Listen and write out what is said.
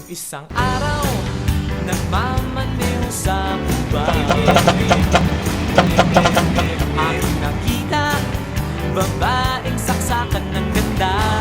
Isang araw, nagmamaneho sa kubay. Aking nakita, babaeng saksakan ng ganda.